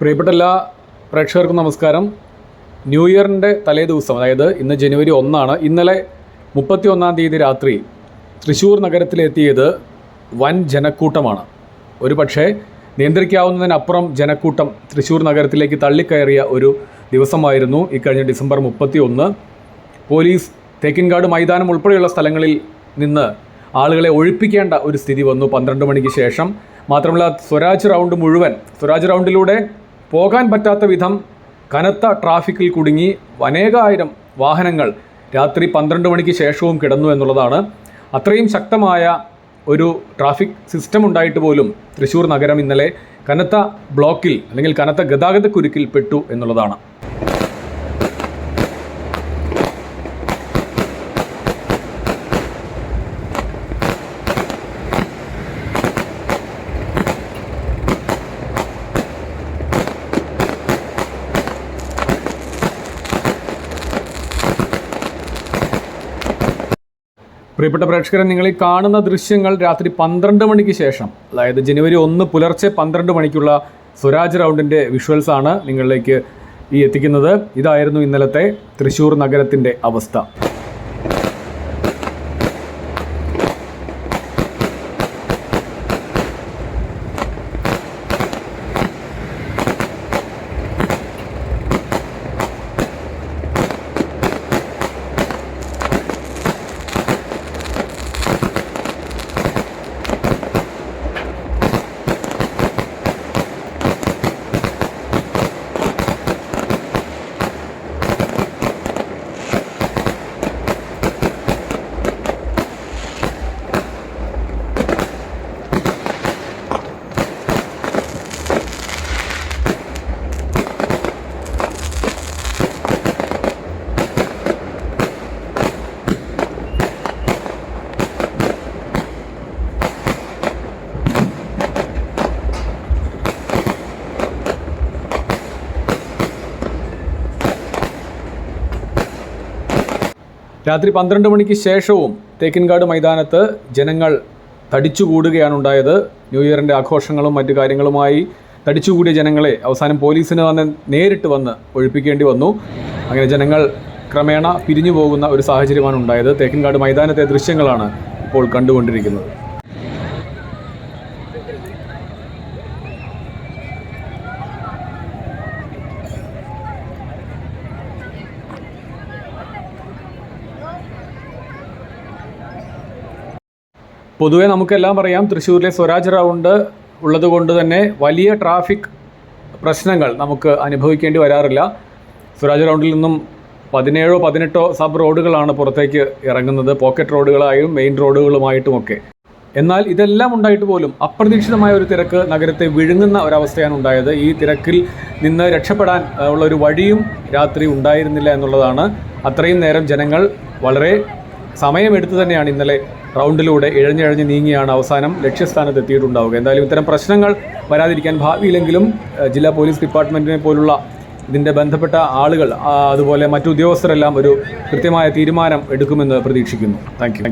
പ്രിയപ്പെട്ട എല്ലാ പ്രേക്ഷകർക്കും നമസ്കാരം. ന്യൂ ഇയറിൻ്റെ തലേ ദിവസം, അതായത് ഇന്ന് ജനുവരി 1 ഇന്നലെ 31 രാത്രി തൃശ്ശൂർ നഗരത്തിലെത്തിയത് വൻ ജനക്കൂട്ടമാണ്. ഒരു പക്ഷേ നിയന്ത്രിക്കാവുന്നതിനപ്പുറം ജനക്കൂട്ടം തൃശ്ശൂർ നഗരത്തിലേക്ക് തള്ളിക്കയറിയ ഒരു ദിവസമായിരുന്നു ഇക്കഴിഞ്ഞ ഡിസംബർ 31. പോലീസ് തേക്കിൻകാട് മൈതാനം ഉൾപ്പെടെയുള്ള സ്ഥലങ്ങളിൽ നിന്ന് ആളുകളെ ഒഴിപ്പിക്കേണ്ട ഒരു സ്ഥിതി വന്നു 12 മണിക്ക് ശേഷം. മാത്രമല്ല, സ്വരാജ് റൗണ്ടിലൂടെ പോകാൻ പറ്റാത്ത വിധം കനത്ത ട്രാഫിക്കിൽ കുടുങ്ങി അനേകായിരം വാഹനങ്ങൾ രാത്രി 12 മണിക്ക് ശേഷവും കിടന്നു എന്നുള്ളതാണ്. അത്രയും ശക്തമായ ഒരു ട്രാഫിക് സിസ്റ്റം ഉണ്ടായിട്ട് പോലും തൃശ്ശൂർ നഗരം ഇന്നലെ കനത്ത ബ്ലോക്കിൽ അല്ലെങ്കിൽ കനത്ത ഗതാഗതക്കുരുക്കിൽ പെട്ടു എന്നുള്ളതാണ്. പ്രിയപ്പെട്ട പ്രേക്ഷകരെ, നിങ്ങൾ ഈ കാണുന്ന ദൃശ്യങ്ങൾ രാത്രി 12 മണിക്ക് ശേഷം, അതായത് ജനുവരി 1 പുലർച്ചെ 12 മണിക്കുള്ള സ്വരാജ് റൗണ്ടിൻ്റെ വിഷ്വൽസ് ആണ് നിങ്ങളിലേക്ക് എത്തിക്കുന്നത്. ഇതായിരുന്നു ഇന്നലത്തെ തൃശ്ശൂർ നഗരത്തിൻ്റെ അവസ്ഥ. രാത്രി 12 മണിക്ക് ശേഷവും തേക്കിൻകാട് മൈതാനത്ത് ജനങ്ങൾ തടിച്ചുകൂടുകയാണ് ഉണ്ടായത്. ന്യൂ ഇയറിൻ്റെ ആഘോഷങ്ങളും മറ്റു കാര്യങ്ങളുമായി തടിച്ചുകൂടിയ ജനങ്ങളെ അവസാനം പോലീസിന് നേരിട്ട് വന്ന് ഒഴിപ്പിക്കേണ്ടി വന്നു. അങ്ങനെ ജനങ്ങൾ ക്രമേണ പിരിഞ്ഞു പോകുന്ന ഒരു സാഹചര്യമാണ് ഉണ്ടായത്. തേക്കിൻകാട് മൈതാനത്തെ ദൃശ്യങ്ങളാണ് ഇപ്പോൾ കണ്ടുകൊണ്ടിരിക്കുന്നത്. പൊതുവെ നമുക്കെല്ലാം പറയാം, തൃശ്ശൂരിലെ സ്വരാജ് റൗണ്ട് ഉള്ളതുകൊണ്ട് തന്നെ വലിയ ട്രാഫിക് പ്രശ്നങ്ങൾ നമുക്ക് അനുഭവിക്കേണ്ടി വരാറില്ല. സ്വരാജ് റൗണ്ടിൽ നിന്നും 17-18 സബ് റോഡുകളാണ് പുറത്തേക്ക് ഇറങ്ങുന്നത്, പോക്കറ്റ് റോഡുകളായും മെയിൻ റോഡുകളുമായിട്ടുമൊക്കെ. എന്നാൽ ഇതെല്ലാം ഉണ്ടായിട്ട് പോലും അപ്രതീക്ഷിതമായ ഒരു തിരക്ക് നഗരത്തെ വിഴുങ്ങുന്ന ഒരവസ്ഥയാണ് ഉണ്ടായത്. ഈ തിരക്കിൽ നിന്ന് രക്ഷപ്പെടാൻ ഉള്ള ഒരു വഴിയും രാത്രി ഉണ്ടായിരുന്നില്ല എന്നുള്ളതാണ്. അത്രയും നേരം ജനങ്ങൾ വളരെ സമയമെടുത്ത് തന്നെയാണ് ഇന്നലെ റൗണ്ടിലൂടെ ഇഴഞ്ഞിഴഞ്ഞ് നീങ്ങിയാണ് അവസാനം ലക്ഷ്യസ്ഥാനത്ത് എത്തിയിട്ടുണ്ടാവുക. എന്തായാലും ഇത്തരം പ്രശ്നങ്ങൾ വരാതിരിക്കാൻ ഭാവിയിലെങ്കിലും ജില്ലാ പോലീസ് ഡിപ്പാർട്ട്മെൻറ്റിനെ പോലുള്ള ഇതിൻ്റെ ബന്ധപ്പെട്ട ആളുകൾ, അതുപോലെ മറ്റു ഉദ്യോഗസ്ഥരെല്ലാം ഒരു കൃത്യമായ തീരുമാനം എടുക്കുമെന്ന് പ്രതീക്ഷിക്കുന്നു. Thank you.